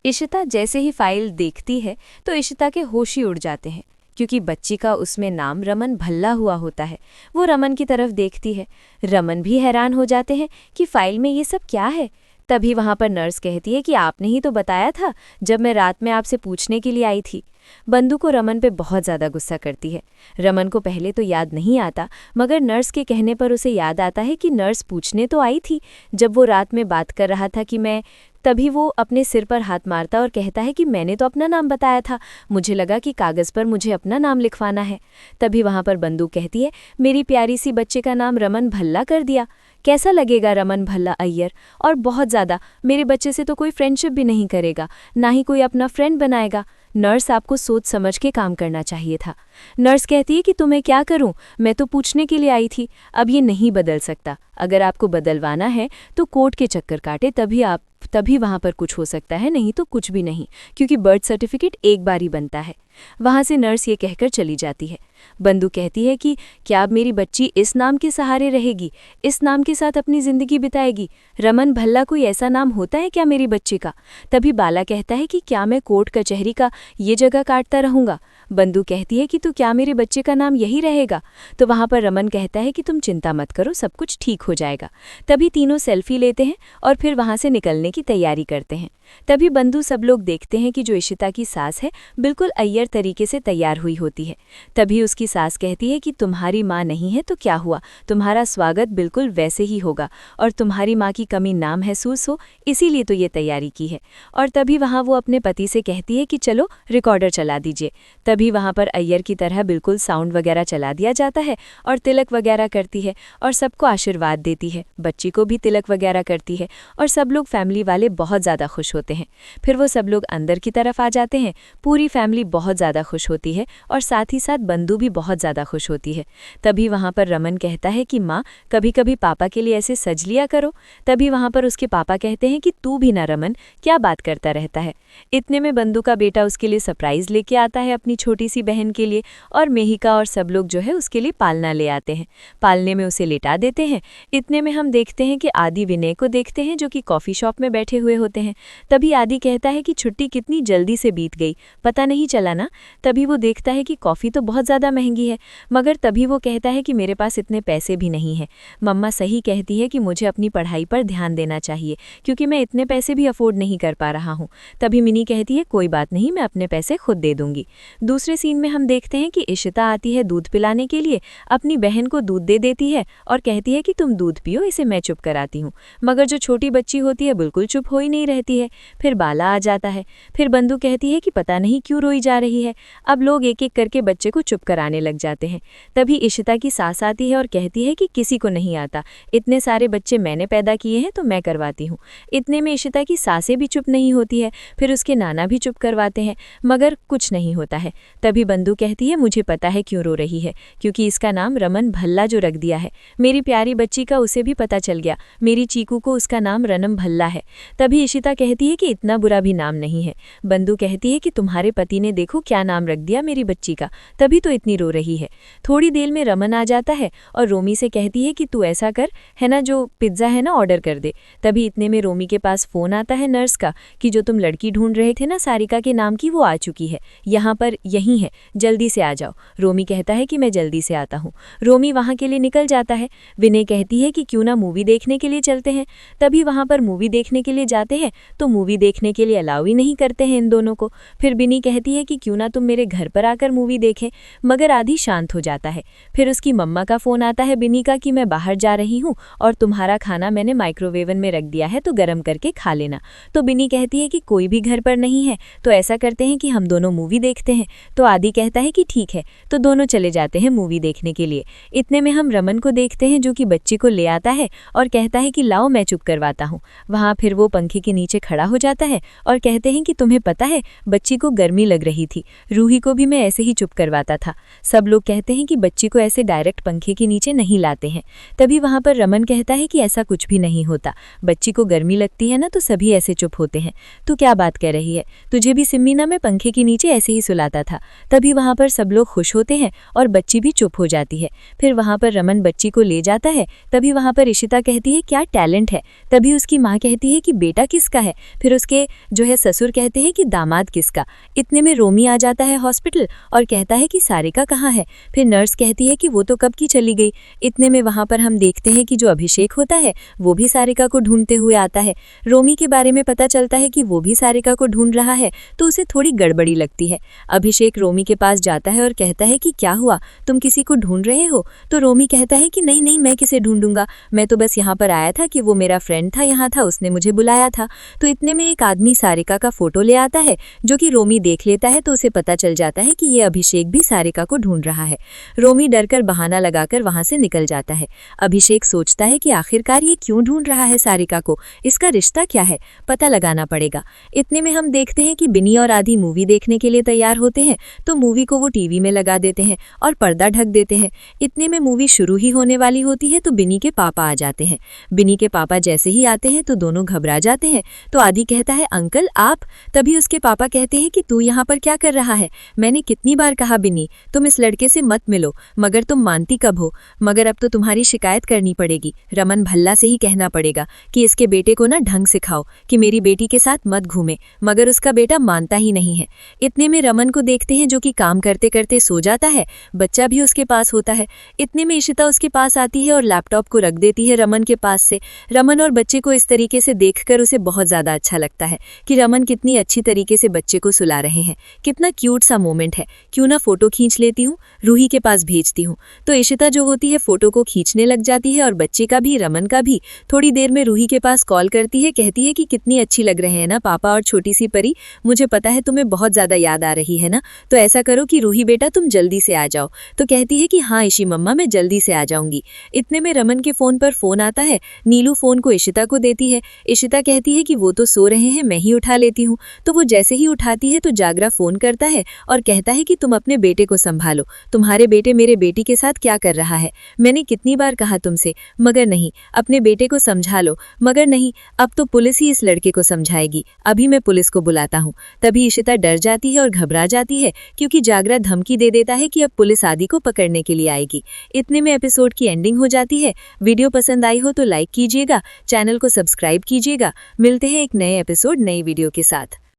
इशिता जैसे ही फाइल देखती है तो इशिता के होश ही उड़ जाते हैं, क्योंकि बच्ची का उसमें नाम रमन भल्ला हुआ होता है। वो रमन की तरफ देखती है। रमन भी हैरान हो जाते हैं कि फाइल में ये सब क्या है। तभी वहां पर नर्स कहती है कि आपने ही तो बताया था जब मैं रात में आपसे पूछने के लिए आई थी। बंदू को रमन पे बहुत ज़्यादा गुस्सा करती है। रमन को पहले तो याद नहीं आता, मगर नर्स के कहने पर उसे याद आता है कि नर्स पूछने तो आई थी जब वो रात में बात कर रहा था कि मैं। तभी वो अपने सिर पर हाथ मारता और कहता है कि मैंने तो अपना नाम बताया था, मुझे लगा कि कागज़ पर मुझे अपना नाम लिखवाना है। तभी वहाँ पर बंदू कहती है, मेरी प्यारी सी बच्चे का नाम रमन भल्ला कर दिया। कैसा लगेगा रमन भल्ला अय्यर? और बहुत ज़्यादा, मेरे बच्चे से तो कोई फ्रेंडशिप भी नहीं करेगा, ना ही कोई अपना फ्रेंड बनाएगा। नर्स, आपको सोच समझ के काम करना चाहिए था। नर्स कहती है कि तुम्हें क्या करूं, मैं तो पूछने के लिए आई थी। अब ये नहीं बदल सकता। अगर आपको बदलवाना है तो कोर्ट के चक्कर काटे, तभी वहाँ पर कुछ हो सकता है, नहीं तो कुछ भी नहीं, क्योंकि बर्थ सर्टिफिकेट एक बार ही बनता है। वहाँ से नर्स ये कहकर चली जाती है। बंदू कहती है कि क्या अब मेरी बच्ची इस नाम के सहारे रहेगी, इस नाम के साथ अपनी ज़िंदगी बिताएगी? रमन भल्ला कोई ऐसा नाम होता है क्या मेरी बच्ची का? तभी बाला कहता है कि क्या मैं कोर्ट कचहरी का ये जगह काटता रहूँगा? बंदू कहती है कि तो क्या मेरे बच्चे का नाम यही रहेगा? तो वहाँ पर रमन कहता है कि तुम चिंता मत करो, सब कुछ ठीक हो जाएगा। तभी तीनों सेल्फी लेते हैं और फिर वहाँ से निकलने की तैयारी करते हैं। तभी बंदू सब लोग देखते हैं कि जो इशिता की सास है बिल्कुल अय्यर तरीके से तैयार हुई होती है। तभी उसकी सास कहती है कि तुम्हारी माँ नहीं है तो क्या हुआ, तुम्हारा स्वागत बिल्कुल वैसे ही होगा, और तुम्हारी माँ की कमी ना महसूस हो, इसीलिए तो ये तैयारी की है। और तभी वहाँ वो अपने पति से कहती है कि चलो रिकॉर्डर चला दीजिए। तभी वहाँ पर अय्यर की तरह बिल्कुल साउंड वगैरह चला दिया जाता है और तिलक वगैरह करती है और सबको आशीर्वाद देती है। बच्ची को भी तिलक वगैरह करती है और सब लोग फैमिली वाले बहुत ज़्यादा खुश होते हैं। फिर वो सब लोग अंदर की तरफ आ जाते हैं। पूरी फैमिली बहुत ज़्यादा खुश होती है और साथ ही साथ बंदू भी बहुत ज़्यादा खुश होती है। तभी वहाँ पर रमन कहता है कि माँ, कभी कभी पापा के लिए ऐसे सज लिया करो। तभी वहाँ पर उसके पापा कहते हैं कि तू भी ना रमन, क्या बात करता रहता है। इतने में बंदू का बेटा उसके लिए सरप्राइज़ लेके आता है अपनी छोटी सी बहन के लिए, और मेहिका और सब लोग जो है उसके लिए पालना ले आते हैं। पालने में उसे लेटा देते हैं। इतने में हम देखते हैं कि आदि विनय को देखते हैं जो कि कॉफ़ी शॉप में बैठे हुए होते हैं। तभी आदि कहता है कि छुट्टी कितनी जल्दी से बीत गई, पता नहीं चला ना। तभी वो देखता है कि कॉफ़ी तो बहुत ज़्यादा महंगी है, मगर तभी वो कहता है कि मेरे पास इतने पैसे भी नहीं हैं। मम्मा सही कहती है कि मुझे अपनी पढ़ाई पर ध्यान देना चाहिए, क्योंकि मैं इतने पैसे भी अफोर्ड नहीं कर पा रहा हूँ। तभी मिनी कहती है कोई बात नहीं, मैं अपने पैसे खुद दे दूंगी। दूसरे सीन में हम देखते हैं कि इशिता आती है दूध पिलाने के लिए, अपनी बहन को दूध दे देती है और कहती है कि तुम दूध पियो, इसे मैं चुप कराती हूँ। मगर जो छोटी बच्ची होती है बिल्कुल चुप हो ही नहीं रहती है। फिर बाला आ जाता है। फिर बंदू कहती है कि पता नहीं क्यों रोई जा रही है। अब लोग एक एक करके बच्चे को चुप कराने लग जाते हैं। तभी इशिता की सास आती है और कहती है कि किसी को नहीं आता, इतने सारे बच्चे मैंने पैदा किए हैं तो मैं करवाती हूँ। इतने में इशिता की सासें भी चुप नहीं होती है, फिर उसके नाना भी चुप करवाते हैं, मगर कुछ नहीं होता है। तभी बंदू कहती है मुझे पता है क्यों रो रही है, क्योंकि इसका नाम रमन भल्ला जो रख दिया है, मेरी प्यारी बच्ची का उसे भी पता चल गया, मेरी चीकू को उसका नाम रनम भल्ला है। तभी इशिता कहती है कि इतना बुरा भी नाम नहीं है। बंदू कहती है कि तुम्हारे पति ने देखो क्या नाम रख दिया मेरी बच्ची का, तभी तो इतनी रो रही है। थोड़ी देर में रमन आ जाता है और रोमी से कहती है कि तू ऐसा कर, है ना, जो पिज्ज़ा है ना ऑर्डर कर दे। तभी इतने में रोमी के पास फ़ोन आता है नर्स का कि जो तुम लड़की ढूंढ रहे थे ना सारिका के नाम की, वो आ चुकी है, यहाँ पर यहीं है, जल्दी से आ जाओ। रोमी कहता है कि मैं जल्दी से आता हूँ। रोमी वहाँ के लिए निकल जाता है। विनय कहती है कि क्यों ना मूवी देखने के लिए चलते हैं। तभी वहाँ पर मूवी देखने के लिए जाते हैं तो मूवी देखने के लिए अलाउ ही नहीं करते हैं इन दोनों को। फिर बिनी कहती है कि क्यों ना तुम मेरे घर पर आकर मूवी देखें, मगर आधी शांत हो जाता है। फिर उसकी मम्मा का फ़ोन आता है बिनी का कि मैं बाहर जा रही हूँ और तुम्हारा खाना मैंने माइक्रोवेवन में रख दिया है तो गर्म करके खा लेना। तो बिनी कहती है कि कोई भी घर पर नहीं है, तो ऐसा करते हैं कि हम दोनों मूवी देखते हैं। तो आदि कहता है कि ठीक है, तो दोनों चले जाते हैं मूवी देखने के लिए। इतने में हम रमन को देखते हैं जो कि बच्ची को ले आता है और कहता है कि लाओ मैं चुप करवाता हूँ। वहाँ फिर वो पंखे के नीचे खड़ा हो जाता है और कहते हैं कि तुम्हें पता है बच्ची को गर्मी लग रही थी, रूही को भी मैं ऐसे ही चुप करवाता था, सब लोग कहते हैं कि बच्ची को ऐसे डायरेक्ट पंखे के नीचे नहीं लाते हैं। तभी वहाँ पर रमन कहता है कि ऐसा कुछ भी नहीं होता, बच्ची को गर्मी लगती है ना तो सभी ऐसे चुप होते हैं। तू क्या बात कह रही है, तुझे भी सिम्मी ना मैं पंखे के नीचे ऐसे ही सुलाता था। तभी वहाँ पर सब लोग खुश होते हैं और बच्ची भी चुप हो जाती है। फिर वहाँ पर रमन बच्ची को ले जाता है। तभी वहाँ पर इशिता कहती है क्या टैलेंट है। तभी उसकी माँ कहती है कि बेटा किसका है। फिर उसके ससुर कहते हैं कि दामाद किसका। इतने में रोमी आ जाता है हॉस्पिटल और कहता है कि सारिका कहाँ है। फिर नर्स कहती है कि वो तो कब की चली गई। इतने में वहाँ पर हम देखते हैं कि जो अभिषेक होता है वो भी सारिका को ढूंढते हुए आता है। रोमी के बारे में पता चलता है कि वो भी सारिका को ढूंढ रहा है तो उसे थोड़ी गड़बड़ी लगती है। अभिषेक रोमी के पास जाता है और कहता है कि क्या हुआ, तुम किसी को ढूंढ रहे हो। तो रोमी कहता है कि नहीं नहीं, मैं किसे ढूंढूंगा, मैं तो बस यहाँ पर आया था कि वो मेरा फ्रेंड था, यहाँ था, उसने मुझे बुलाया था। तो इतने में एक आदमी सारिका का फोटो ले आता है जो कि रोमी देख लेता है तो उसे पता चल जाता है कि ये अभिषेक भी सारिका को ढूंढ रहा है। रोमी डरकर बहाना लगाकर वहां से निकल जाता है। अभिषेक सोचता है कि आखिरकार ये क्यों ढूंढ रहा है सारिका को, इसका रिश्ता क्या है, पता लगाना पड़ेगा। इतने में हम देखते हैं कि बिनी और आदि मूवी देखने के लिए तैयार होते हैं तो मूवी को वो टीवी में लगा देते हैं और पर्दा ढक देते हैं। इतने में मूवी शुरू ही होने वाली होती है तो बिनी के पापा आ जाते हैं। बिनी के पापा जैसे ही आते हैं तो दोनों घबरा जाते हैं। तो आदि कहता है अंकल आप। तभी उसके पापा कहते हैं कि तू यहाँ पर क्या कर रहा है, मैंने कितनी बार कहा बिनी तुम इस लड़के से मत मिलो, मगर तुम मानती कब हो। मगर अब तो तुम्हारी शिकायत करनी पड़ेगी, रमन भल्ला से ही कहना पड़ेगा कि इसके बेटे को ना ढंग सिखाओ कि मेरी बेटी के साथ मत घूमे। मगर उसका बेटा मानता ही नहीं है। इतने में रमन को देखते हैं जो कि काम करते करते सो जाता है, बच्चा भी उसके पास होता है। इतने में इशिता उसके पास आती है और लैपटॉप को रख देती है रमन के पास से। रमन और बच्चे को इस तरीके से देखकर उसे बहुत ज़्यादा अच्छा लगता है कि रमन कितनी अच्छी तरीके से बच्चे को सुला रहे हैं, कितना क्यूट सा मोमेंट है। क्यों ना फोटो खींच लेती हूँ, रूही के पास भेजती हूँ। तो इशिता जो होती है फोटो को खींचने लग जाती है और बच्चे का भी रमन का भी। थोड़ी देर में रूही के पास कॉल करती है, कहती है कि कितनी अच्छी लग रहे हैं ना पापा और छोटी सी परी, मुझे पता है तुम्हें बहुत ज़्यादा याद आ रही है ना, तो ऐसा करो कि रूही बेटा तुम जल्दी से आ जाओ। तो कहती है कि हाँ इशी मम्मा मैं जल्दी से आ जाऊंगी। इतने में रमन के फ़ोन पर फ़ोन आता है। नीलू फ़ोन को इशिता को देती है। इशिता कहती है कि वो तो सो रहे हैं, मैं ही उठा लेती हूँ। तो वो जैसे ही उठाती है तो जागरा फ़ोन करता है और कहता है कि तुम अपने बेटे को संभालो, तुम्हारे बेटे मेरे बेटी के साथ क्या कर रहा है। मैंने कितनी बार कहा तुमसे, मगर नहीं, अपने बेटे को समझा लो। मगर नहीं, अब तो पुलिस ही इस लड़के को समझाएगी, अभी मैं पुलिस को बुलाता हूँ। तभी इशिता डर जाती है और घबरा जाती है क्योंकि जागरा धमकी दे देता है कि अब पुलिस आदि को पकड़ने के लिए आएगी। इतने में एपिसोड की एंडिंग हो जाती है। वीडियो पसंद आई हो तो लाइक कीजिएगा, चैनल को सब्सक्राइब कीजिएगा। मिलते हैं एक नए एपिसोड नई वीडियो के साथ।